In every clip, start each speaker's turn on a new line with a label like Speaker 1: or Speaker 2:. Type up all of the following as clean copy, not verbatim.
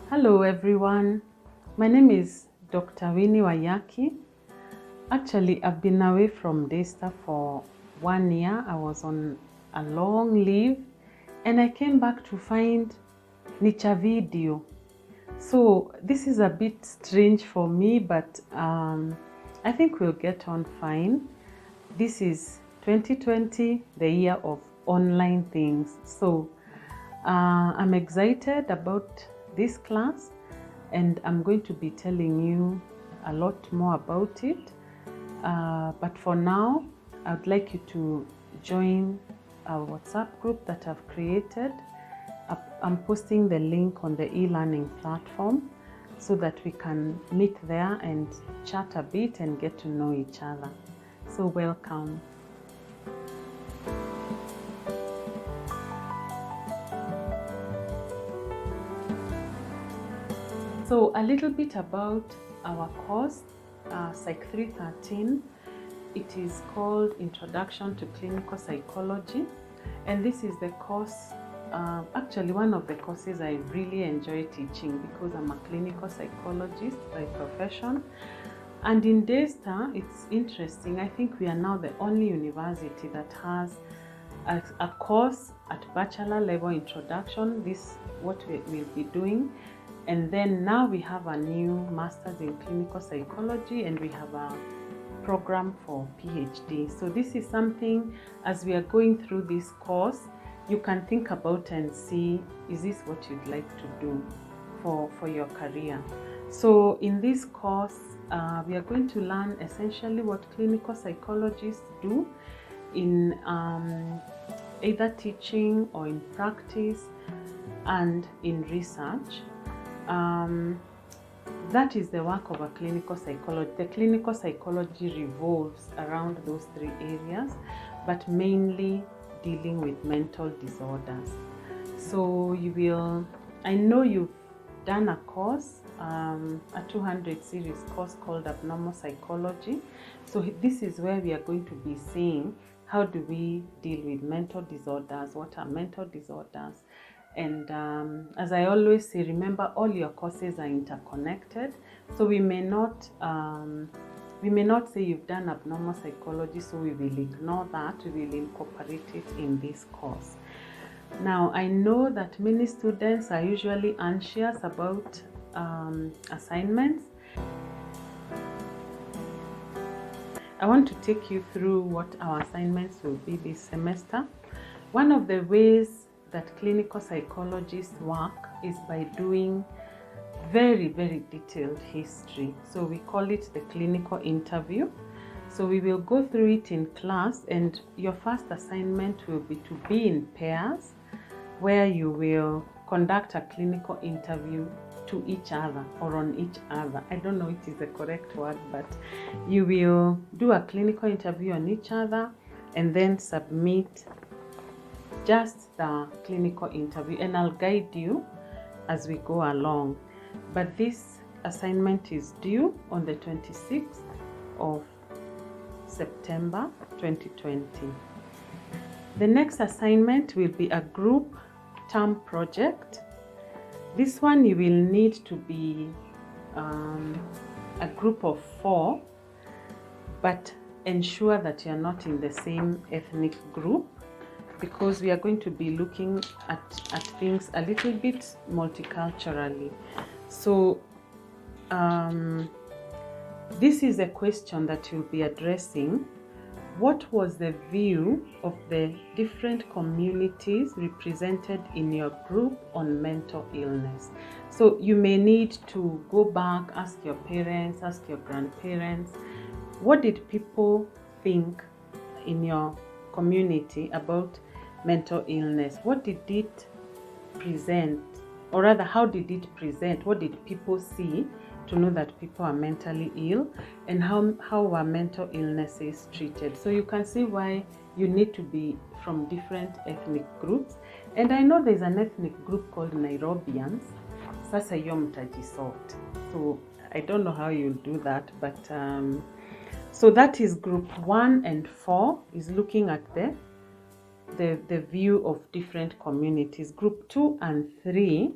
Speaker 1: Hello everyone, my name is Dr. Winnie Wayaki. Actually, I've been away from Daystar for 1 year. I was on a long leave and I came back to find Nicha video. So this is a bit strange for me, but I think we'll get on fine. This is 2020, the year of online things. So I'm excited about this class and I'm going to be telling you a lot more about it. But for now, I would like you to join our WhatsApp group that I've created. I'm posting the link on the e-learning platform so that we can meet there and chat a bit and get to know each other. So welcome. So a little bit about our course, Psy 313. It is called Introduction to Clinical Psychology, and this is the course, actually one of the courses I really enjoy teaching because I'm a clinical psychologist by profession. And in Daystar, it's interesting, I think we are now the only university that has a course at bachelor level introduction. This is what we will be doing. And then now we have a new master's in clinical psychology and we have a program for PhD. So this is something, as we are going through this course, you can think about and see, is this what you'd like to do for your career? So in this course, we are going to learn essentially what clinical psychologists do in either teaching or in practice and in research. That is the work of a clinical psychologist. The clinical psychology revolves around those three areas, but mainly dealing with mental disorders. So I know you've done a course, a 200 series course called Abnormal Psychology. So this is where we are going to be seeing how do we deal with mental disorders, what are mental disorders. And as I always say, remember all your courses are interconnected. So we may not say you've done abnormal psychology, so we will ignore that. We will incorporate it in this course. Now, I know that many students are usually anxious about assignments. I want to take you through what our assignments will be this semester. One of the ways that clinical psychologists work is by doing very, very detailed history. So we call it the clinical interview. So we will go through it in class, and your first assignment will be to be in pairs where you will conduct a clinical interview to each other or on each other. I don't know it is the correct word, but you will do a clinical interview on each other and then submit just the clinical interview, and I'll guide you as we go along. But this assignment is due on the 26th of September 2020. The next assignment will be a group term project. This one you will need to be a group of 4, but ensure that you're not in the same ethnic group, because we are going to be looking at things a little bit multiculturally. So this is a question that you'll be addressing. What was the view of the different communities represented in your group on mental illness? So you may need to go back, ask your parents, ask your grandparents, what did people think in your community about mental illness? What did it present, or rather how did it present? What did people see to know that people are mentally ill, and how were mental illnesses treated? So you can see why you need to be from different ethnic groups. And I know there's an ethnic group called Nairobians. Sasa hiyo mtajisort. So I don't know how you'll do that, but so that is group 1 and 4 is looking at the view of different communities. Group 2 and 3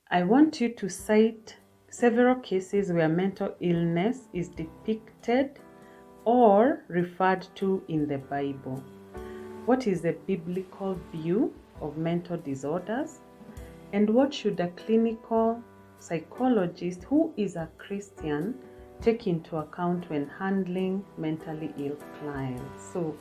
Speaker 1: I want you to cite several cases where mental illness is depicted or referred to in the Bible. What is the biblical view of mental disorders? And what should a clinical psychologist who is a Christian take into account when handling mentally ill clients? So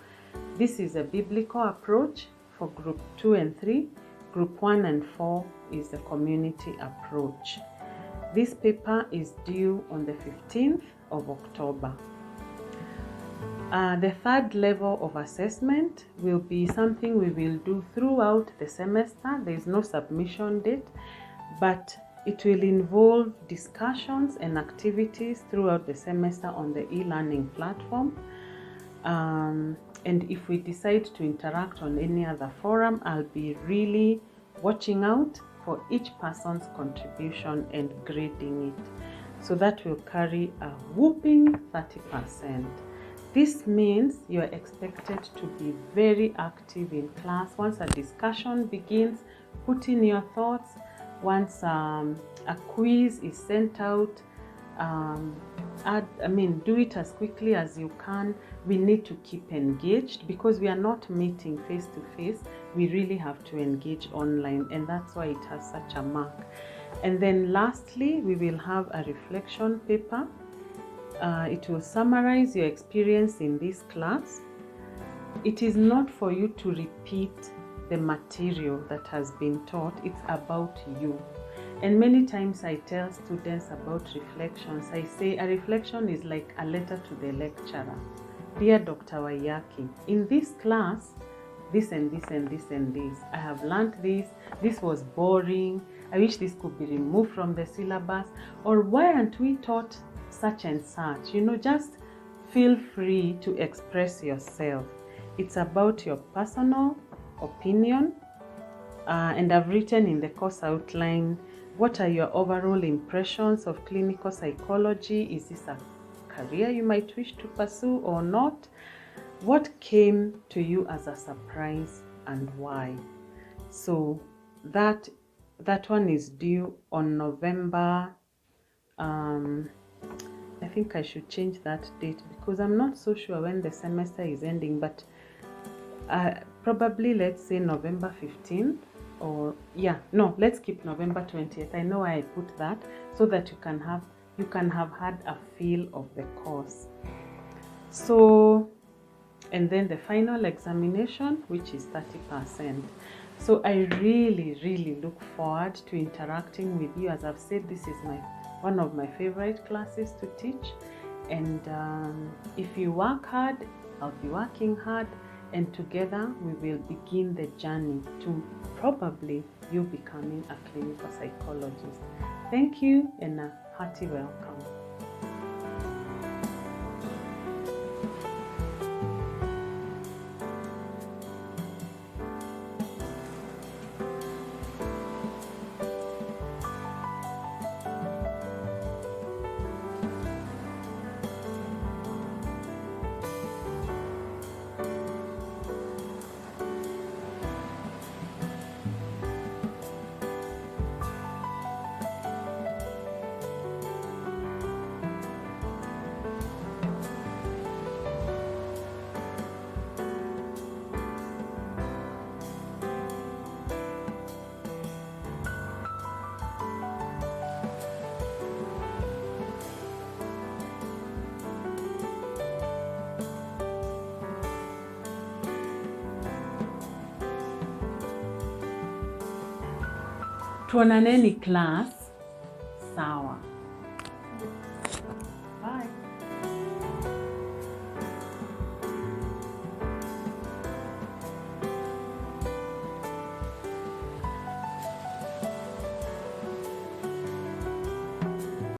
Speaker 1: this is a biblical approach for group 2 and 3. Group 1 and 4 is the community approach. This paper is due on the 15th of October. The third level of assessment will be something we will do throughout the semester. There is no submission date, but it will involve discussions and activities throughout the semester on the e-learning platform. And if we decide to interact on any other forum, I'll be really watching out for each person's contribution and grading it. So that will carry a whopping 30%. This means you are expected to be very active in class. Once a discussion begins, put in your thoughts. Once a quiz is sent out, do it as quickly as you can. We need to keep engaged because we are not meeting face to face. We really have to engage online, and that's why it has such a mark. And then lastly, we will have a reflection paper. It will summarize your experience in this class. It is not for you to repeat the material that has been taught. It's about you. And many times I tell students about reflections. I say a reflection is like a letter to the lecturer. Dear Dr. Wayaki, in this class, this and this and this and this. I have learned this. This was boring. I wish this could be removed from the syllabus. Or why aren't we taught such and such? Just feel free to express yourself. It's about your personal opinion. And I've written in the course outline, what are your overall impressions of clinical psychology? Is this a career you might wish to pursue or not? What came to you as a surprise and why? So that one is due on November. I think I should change that date because I'm not so sure when the semester is ending, but probably let's say November 15th. Let's keep November 20th. I know why I put that, so that you can have had a feel of the course. So, and then the final examination, which is 30%. So I really, really look forward to interacting with you. As I've said, this is one of my favorite classes to teach. And if you work hard, I'll be working hard. And together we will begin the journey to probably you becoming a clinical psychologist. Thank you and a hearty welcome. Tuonaneni class. Sawa.